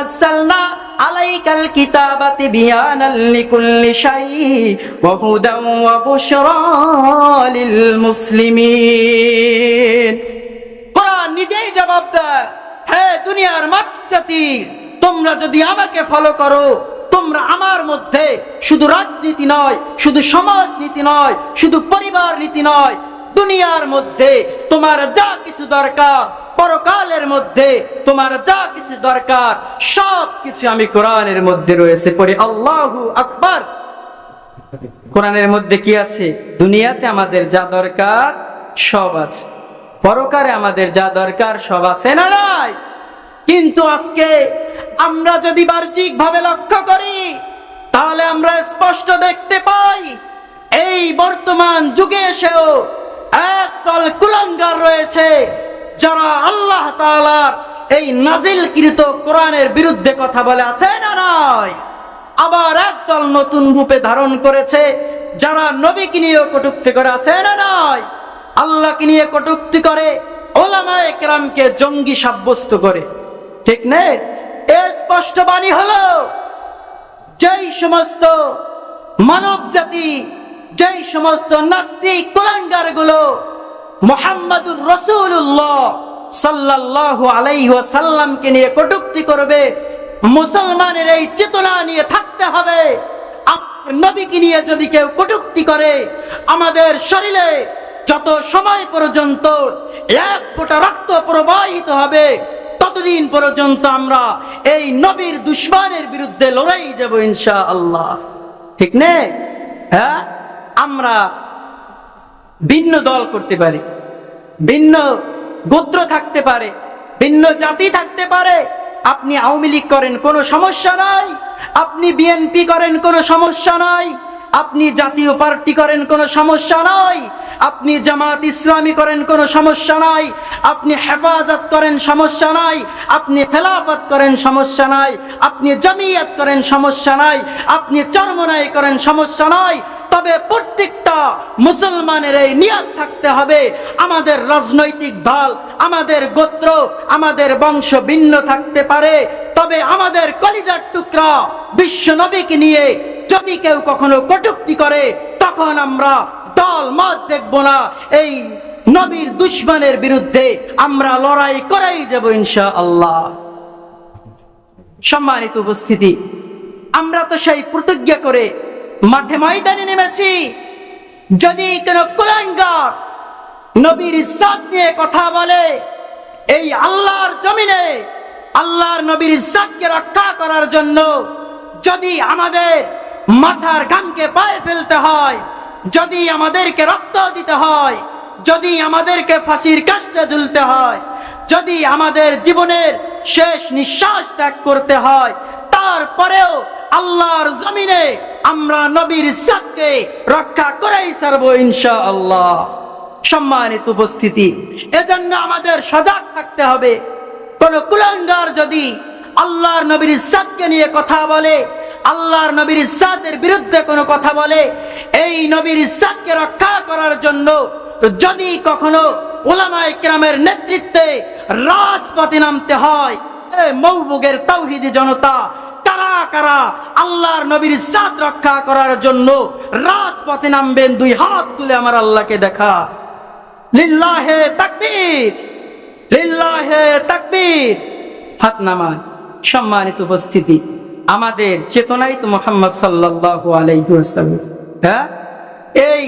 নাযালনা আলাইকাল কিতাবা তিবয়ানাল লিকুল্লি শাই ওয়া হুদাও ওয়া বুশরা লিল মুসলিমিন। কোরআন নিজেই জবাব দেয়, হে দুনিয়ার মানব জাতি, তোমরা যদি আমাকে ফলো করো, তোমরা আমার মধ্যে শুধু রাজনীতি নয়, শুধু সমাজনীতি নয়, শুধু পরিবার নীতি নয়, দুনিয়ার মধ্যে তোমার যা কিছু দরকার, পরকালের মধ্যে তোমার যা কিছু দরকার, সব কিছু আমি কোরআনের মধ্যে রয়েছে। পড়ে আল্লাহু আকবার। কোরআনের মধ্যে কি আছে? দুনিয়াতে আমাদের যা দরকার সব আছে, পরকালে আমাদের যা দরকার সব আছে না নাই? কিন্তু আজকে আমরা যদি বাহ্যিক ভাবে লক্ষ্য করি, তাহলে আমরা স্পষ্ট দেখতে পাই এই বর্তমান যুগে এসেও একদল কুলাঙ্গার রয়েছে যারা আল্লাহ তাআলার এই নাজিলকৃত কোরআনের বিরুদ্ধে কথা বলে, আছে না নাই? আবার একদল নতুন রূপে ধারণ করেছে যারা নবীকে নিয়ে কটূক্তি করে, আছে না নাই? আল্লাহকে নিয়ে কটূক্তি করে, উলামায়ে কেরামকে জঙ্গি সাব্যস্ত করে, ঠিক নেই? এর স্পষ্ট বাণী হলো, যেই সমস্ত মানব জাতি, যেই সমস্ত নাস্তিক কুলাঙ্গার গুলো মুহাম্মাদুর রাসূলুল্লাহ সাল্লাল্লাহু আলাইহি ওয়াসাল্লামকে নিয়ে কটূক্তি করবে, মুসলমানের এই চেতনা নিয়ে থাকতে হবে। নবীকে নিয়ে যদি কেউ কটূক্তি করে, আমাদের শরীরে যত সময় পর্যন্ত এক ফোঁটা রক্ত প্রবাহিত হবে, ততদিন পর্যন্ত আমরা এই নবীর দুশমনের বিরুদ্ধে লড়াই যাব ইনশাআল্লাহ, ঠিক নেই? হ্যাঁ, আমরা ভিন্ন দল করতে পারি, ভিন্ন গোত্র থাকতে পারে, ভিন্ন জাতি থাকতে পারে। আপনি আওয়ামী লীগ করেন, কোনো সমস্যা নাই। আপনি বিএনপি করেন, কোনো সমস্যা নাই। আপনি জাতীয় পার্টি করেন, কোনো সমস্যা নাই। আপনি জামাত ইসলামী করেন, কোনো সমস্যা নাই। আপনি হেফাজত করেন, সমস্যা নাই। আপনি খেলাফত করেন, সমস্যা নাই। আপনি জামিয়াত করেন, সমস্যা নাই। আপনি চরমনাই করেন, সমস্যা নাই। তবে প্রত্যেকটা মুসলমানের এই নিয়ত থাকতে হবে, আমাদের রাজনৈতিক দল, আমাদের গোত্র, আমাদের বংশ ভিন্ন থাকতে পারে, তবে আমাদের কলিজার টুকরা বিশ্ব নবীকে নিয়ে যদি কেউ কখনো কটূক্তি করে, তখন আমরা দল মত দেখব না, এই নবীর দুশমনের বিরুদ্ধে আমরা লড়াই করেই যাব ইনশাআল্লাহ। সম্মানিত উপস্থিতি, আমরা তো সেই প্রতিজ্ঞা করে মাঠে ময়দানে নেমেছি, যদি কোনো কুলাঙ্গার নবীর ইজ্জত নিয়ে কথা বলে, এই আল্লাহর জমিনে আল্লাহর নবীর ইজ্জতকে রক্ষা করার জন্য যদি আমাদের মাথার ঘামকে পায়ে ফেলতে হয়, যদি আমাদেরকে রক্ত দিতে হয়, যদি আমাদেরকে ফাঁসির কাস্টে ঝুলতে হয়, যদি আমাদের জীবনের শেষ নিঃশ্বাস ত্যাগ করতে হয়, তারপরেও আল্লাহর জমিনে আমরা নবীর ইজ্জতকে রক্ষা করেই ছাড়ব ইনশাআল্লাহ। সম্মানিত উপস্থিতি, এজন্য আমাদের সজাগ থাকতে হবে। কোন কুলাঙ্গার যদি আল্লাহর নবীর ইজ্জতকে নিয়ে কথা বলে, আল্লাহর নবীর ইজ্জতের বিরুদ্ধে কোনো কথা বলে, এই নবীর ইজ্জতকে রক্ষা করার জন্য যদি কখনো উলামায়ে কেরামের নেতৃত্বে রাজপথে নামতে হয়, মৌবুগের তাওহীদি জনতা কারা কারা আল্লাহর নবীর ইজ্জত রক্ষা করার জন্য রাজপথে নামবেন? দুই হাত তুলে আমার আল্লাহকে দেখা। লিল্লাহে তাকবীর, লিল্লাহে তাকবীর, হাত নামান। সম্মানিত উপস্থিতি, আমাদের চেতনাই তো মুহাম্মদ সাল্লাল্লাহু আলাইহি ওয়াসাল্লাম। হ্যাঁ, এই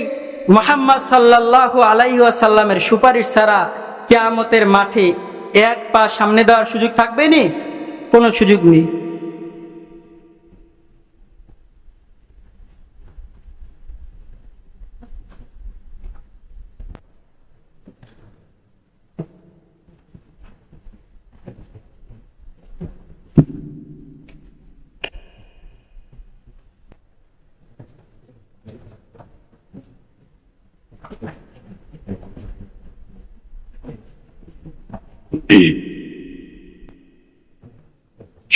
মুহাম্মদ সাল্লাল্লাহু আলাইহি ওয়াসাল্লামের সুপারিশ ছাড়া কিয়ামতের মাঠে এক পা সামনে দেওয়ার সুযোগ থাকবে না, কোনো সুযোগ নেই।